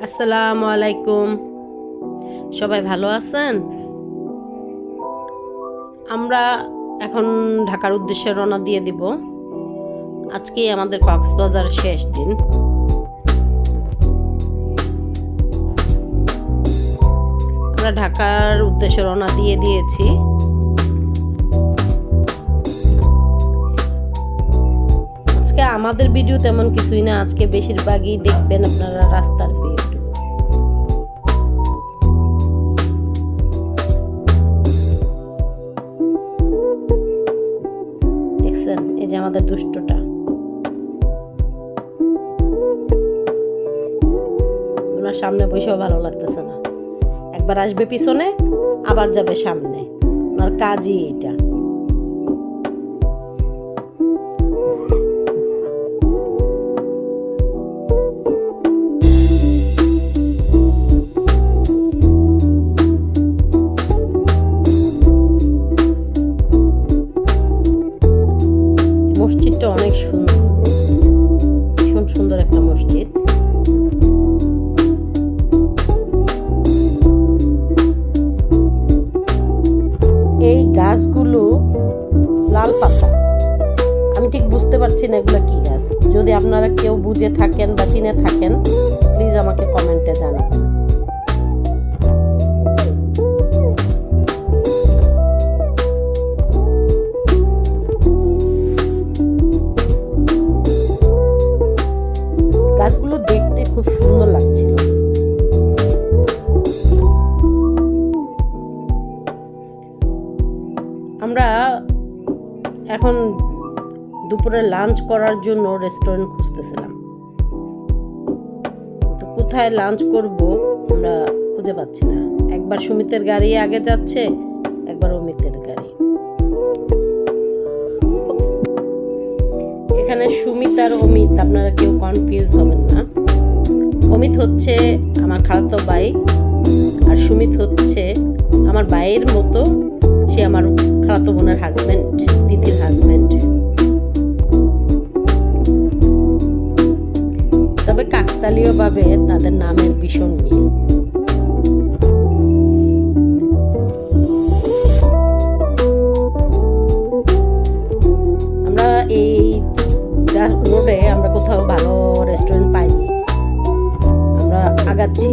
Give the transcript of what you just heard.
আসসালামু আলাইকুম। সবাই ভালো আছেন? আমরা এখন ঢাকার উদ্দেশ্যে রওনা দিয়ে দিব। আজকেই আমাদের কক্সবাজার শেষ দিন। আমরা ঢাকার উদ্দেশ্যে রওনা দিয়ে দিয়েছি। আজকে আমাদের ভিডিও তেমন কিছুই না, আজকে বেশিরভাগই দেখবেন আপনারা রাস্তার ভিডিও। দেখছেন, এই যে আমাদের দুষ্টটা, ওনার সামনে বসেও ভালো লাগতেছে না। একবার আসবে পিছনে, আবার যাবে সামনে, ওনার কাজই এটা। মসজিদটা অনেক সুন্দর, ভীষণ সুন্দর একটা মসজিদ। এই গাছগুলো লাল পাতা, আমি ঠিক বুঝতে পারছি না এগুলো কি গাছ। যদি আপনারা কেউ বুঝে থাকেন বা চিনে থাকেন, প্লিজ আমাকে কমেন্টে জানাবেন। গাছগুলো দেখতে খুব সুন্দর লাগছিল। আমরা এখন দুপুরে লাঞ্চ করার জন্য রেস্টুরেন্ট খুঁজতেছিলাম, তো কোথায় লাঞ্চ করব আমরা খুঁজে পাচ্ছি না। একবার সুমিতের গাড়ি আগে যাচ্ছে, একবার অমিতের গাড়ি। এখানে সুমিত আর অমিত, আপনারা কেউ কনফিউজ হবেন না। অমিত হচ্ছে আমার খালাতো ভাই, আর সুমিত হচ্ছে আমার ভাইয়ের মতো। সে আমার খালাতো বোনের হাজবেন্ড, দিদির হাজবেন্ড। তবে কাকতালীয় ভাবে তাদের নামের ভীষণ মিল। আমরা এই রোডে আমরা কোথাও ভালো রেস্টুরেন্ট পাইনি, আমরা আগাচ্ছি।